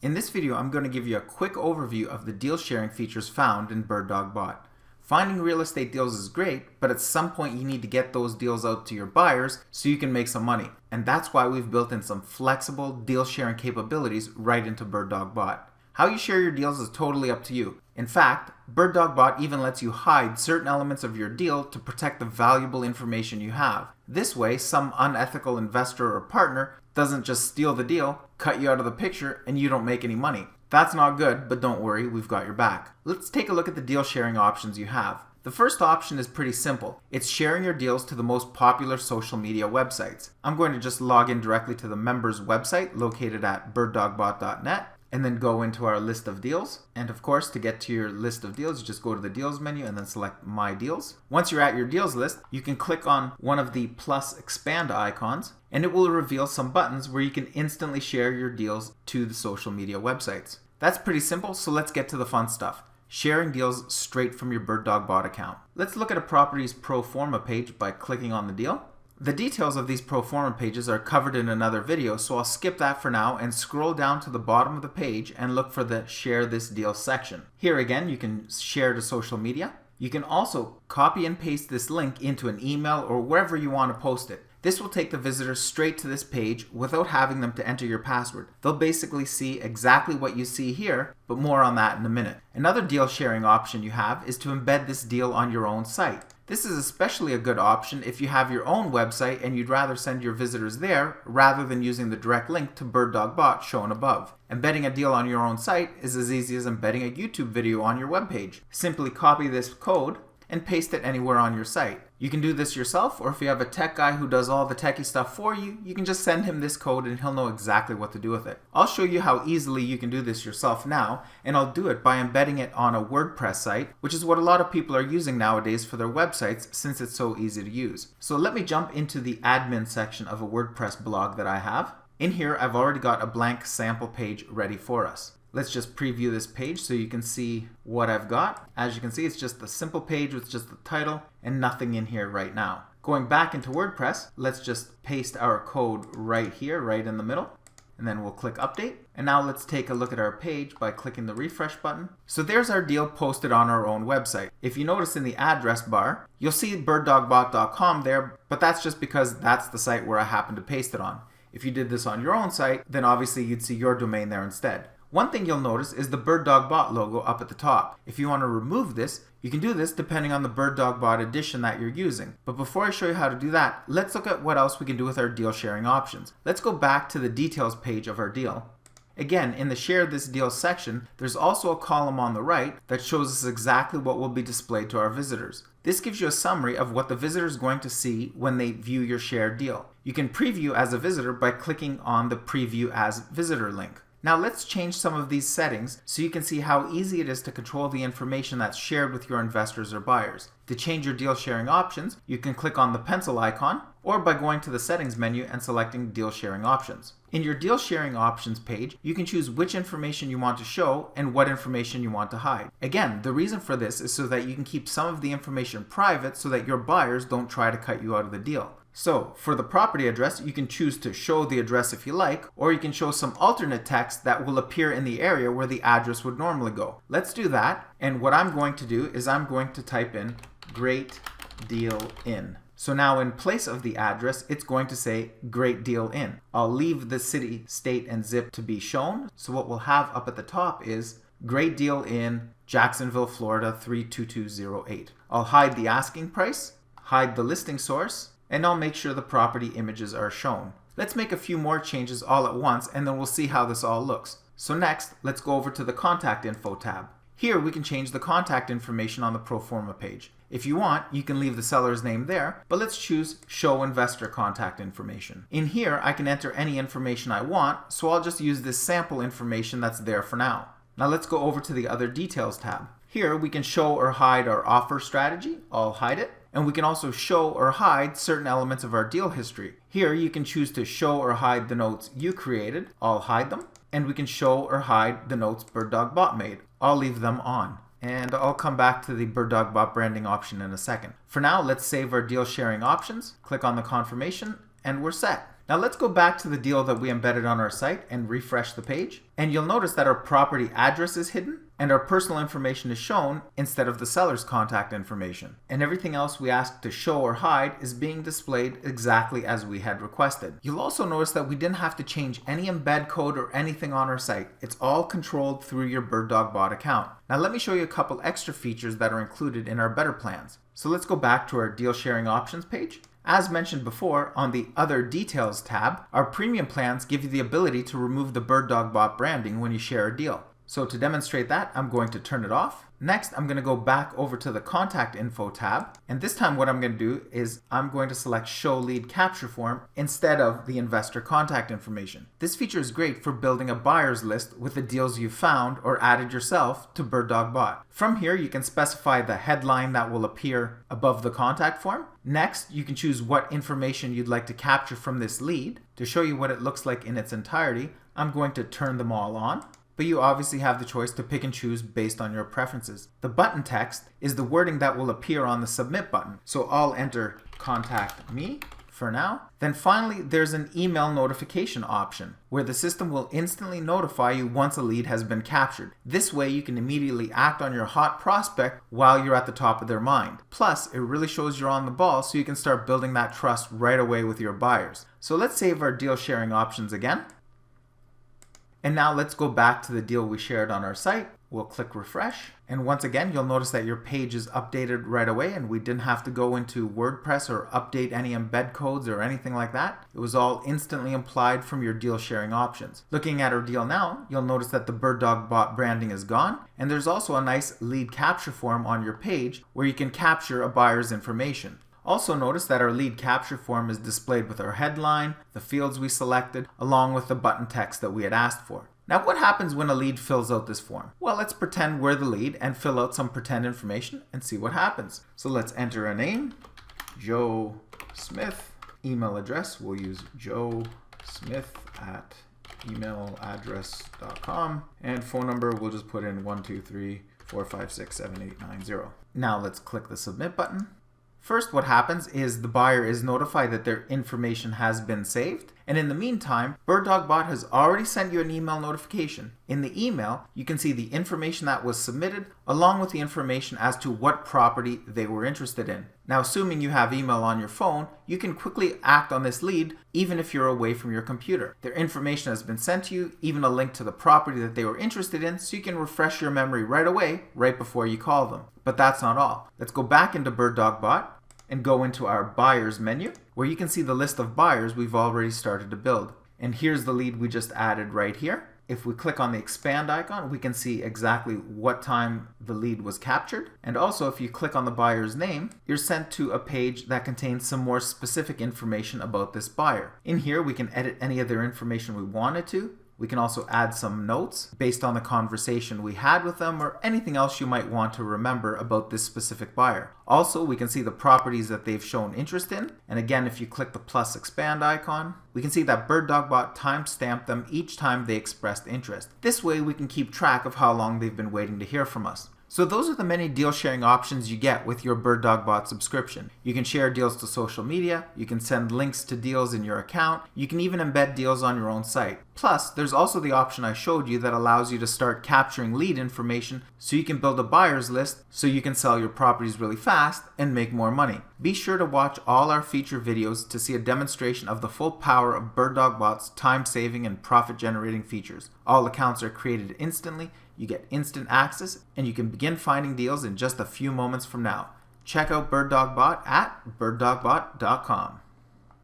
In this video, I'm going to give you a quick overview of the deal sharing features found in BirdDogBot. Finding real estate deals is great, but at some point you need to get those deals out to your buyers so you can make some money. And that's why we've built in some flexible deal sharing capabilities right into BirdDogBot. How you share your deals is totally up to you. In fact, BirdDogBot even lets you hide certain elements of your deal to protect the valuable information you have. This way, some unethical investor or partner doesn't just steal the deal, cut you out of the picture, and you don't make any money. That's not good, but don't worry, we've got your back. Let's take a look at the deal sharing options you have. The first option is pretty simple. It's sharing your deals to the most popular social media websites. I'm going to just log in directly to the members website located at birddogbot.net and then go into our list of deals. And of course, to get to your list of deals, you just go to the deals menu and then select my deals. Once you're at your deals list, you can click on one of the plus expand icons and it will reveal some buttons where you can instantly share your deals to the social media websites. That's pretty simple, so let's get to the fun stuff. Sharing deals straight from your BirdDogBot account. Let's look at a property's pro forma page by clicking on the deal. The details of these pro forma pages are covered in another video, so I'll skip that for now and scroll down to the bottom of the page and look for the Share This Deal section. Here again, you can share to social media. You can also copy and paste this link into an email or wherever you want to post it. This will take the visitors straight to this page without having them to enter your password. They'll basically see exactly what you see here, but more on that in a minute. Another deal sharing option you have is to embed this deal on your own site. This is especially a good option if you have your own website and you'd rather send your visitors there rather than using the direct link to BirdDogBot shown above. Embedding a deal on your own site is as easy as embedding a YouTube video on your webpage. Simply copy this code and paste it anywhere on your site. You can do this yourself, or if you have a tech guy who does all the techie stuff for you, you can just send him this code and he'll know exactly what to do with it. I'll show you how easily you can do this yourself now, and I'll do it by embedding it on a WordPress site, which is what a lot of people are using nowadays for their websites since it's so easy to use. So let me jump into the admin section of a WordPress blog that I have. In here, I've already got a blank sample page ready for us. Let's just preview this page so you can see what I've got. As you can see, it's just a simple page with just the title and nothing in here right now. Going back into WordPress, let's just paste our code right here, right in the middle, and then we'll click update. And now let's take a look at our page by clicking the refresh button. So there's our deal posted on our own website. If you notice in the address bar, you'll see birddogbot.com there, but that's just because that's the site where I happen to paste it on. If you did this on your own site, then obviously you'd see your domain there instead. One thing you'll notice is the BirdDogBot logo up at the top. If you want to remove this, you can do this depending on the BirdDogBot edition that you're using. But before I show you how to do that, let's look at what else we can do with our deal sharing options. Let's go back to the details page of our deal. Again, in the Share This Deal section, there's also a column on the right that shows us exactly what will be displayed to our visitors. This gives you a summary of what the visitor is going to see when they view your shared deal. You can preview as a visitor by clicking on the Preview as Visitor link. Now let's change some of these settings so you can see how easy it is to control the information that's shared with your investors or buyers. To change your deal sharing options, you can click on the pencil icon or by going to the settings menu and selecting deal sharing options. In your deal sharing options page, you can choose which information you want to show and what information you want to hide. Again, the reason for this is so that you can keep some of the information private so that your buyers don't try to cut you out of the deal. So, for the property address, you can choose to show the address if you like, or you can show some alternate text that will appear in the area where the address would normally go. Let's do that, and what I'm going to do is I'm going to type in Great Deal In. So now in place of the address, it's going to say Great Deal In. I'll leave the city, state, and zip to be shown, so what we'll have up at the top is Great Deal In, Jacksonville, Florida 32208. I'll hide the asking price, hide the listing source, and I'll make sure the property images are shown. Let's make a few more changes all at once and then we'll see how this all looks. So next, let's go over to the Contact Info tab. Here we can change the contact information on the pro forma page. If you want, you can leave the seller's name there, but let's choose Show Investor Contact Information. In here, I can enter any information I want, so I'll just use this sample information that's there for now. Now let's go over to the Other Details tab. Here we can show or hide our offer strategy. I'll hide it. And we can also show or hide certain elements of our deal history. Here you can choose to show or hide the notes you created. I'll hide them. And we can show or hide the notes BirdDogBot made. I'll leave them on. And I'll come back to the BirdDogBot branding option in a second. For now, let's save our deal sharing options. Click on the confirmation and we're set. Now let's go back to the deal that we embedded on our site and refresh the page. And you'll notice that our property address is hidden and our personal information is shown instead of the seller's contact information. And everything else we asked to show or hide is being displayed exactly as we had requested. You'll also notice that we didn't have to change any embed code or anything on our site. It's all controlled through your BirdDogBot account. Now let me show you a couple extra features that are included in our better plans. So let's go back to our deal sharing options page. As mentioned before, on the Other Details tab, our premium plans give you the ability to remove the BirdDogBot branding when you share a deal. So to demonstrate that, I'm going to turn it off. Next, I'm going to go back over to the Contact Info tab. And this time what I'm going to do is I'm going to select Show Lead Capture Form instead of the investor contact information. This feature is great for building a buyer's list with the deals you found or added yourself to BirdDogBot. From here, you can specify the headline that will appear above the contact form. Next, you can choose what information you'd like to capture from this lead. To show you what it looks like in its entirety, I'm going to turn them all on. But you obviously have the choice to pick and choose based on your preferences. The button text is the wording that will appear on the submit button. So I'll enter contact me for now. Then finally, there's an email notification option where the system will instantly notify you once a lead has been captured. This way you can immediately act on your hot prospect while you're at the top of their mind. Plus, it really shows you're on the ball so you can start building that trust right away with your buyers. So let's save our deal sharing options again. And now let's go back to the deal we shared on our site. We'll click refresh. And once again, you'll notice that your page is updated right away and we didn't have to go into WordPress or update any embed codes or anything like that. It was all instantly applied from your deal sharing options. Looking at our deal now, you'll notice that the BirdDogBot branding is gone. And there's also a nice lead capture form on your page where you can capture a buyer's information. Also notice that our lead capture form is displayed with our headline, the fields we selected, along with the button text that we had asked for. Now what happens when a lead fills out this form? Well, let's pretend we're the lead and fill out some pretend information and see what happens. So let's enter a name, Joe Smith. Email address, we'll use joesmith@emailaddress.com. And phone number, we'll just put in 123-456-7890. Now let's click the submit button. First, what happens is the buyer is notified that their information has been saved. And in the meantime, BirdDogBot has already sent you an email notification. In the email, you can see the information that was submitted along with the information as to what property they were interested in. Now, assuming you have email on your phone, you can quickly act on this lead even if you're away from your computer. Their information has been sent to you, even a link to the property that they were interested in, so you can refresh your memory right away, right before you call them. But that's not all. Let's go back into BirdDogBot and go into our buyers menu where you can see the list of buyers we've already started to build. And here's the lead we just added right here. If we click on the expand icon, we can see exactly what time the lead was captured. And also if you click on the buyer's name, you're sent to a page that contains some more specific information about this buyer. In here, we can edit any of their information we wanted to. We can also add some notes based on the conversation we had with them or anything else you might want to remember about this specific buyer. Also, we can see the properties that they've shown interest in. And again, if you click the plus expand icon, we can see that BirdDogBot timestamped them each time they expressed interest. This way, we can keep track of how long they've been waiting to hear from us. So those are the many deal sharing options you get with your BirdDogBot subscription. You can share deals to social media, you can send links to deals in your account, you can even embed deals on your own site. Plus, there's also the option I showed you that allows you to start capturing lead information so you can build a buyer's list so you can sell your properties really fast and make more money. Be sure to watch all our feature videos to see a demonstration of the full power of BirdDogBot's time-saving and profit-generating features. All accounts are created instantly, you get instant access, and you can begin finding deals in just a few moments from now. Check out BirdDogBot at birddogbot.com.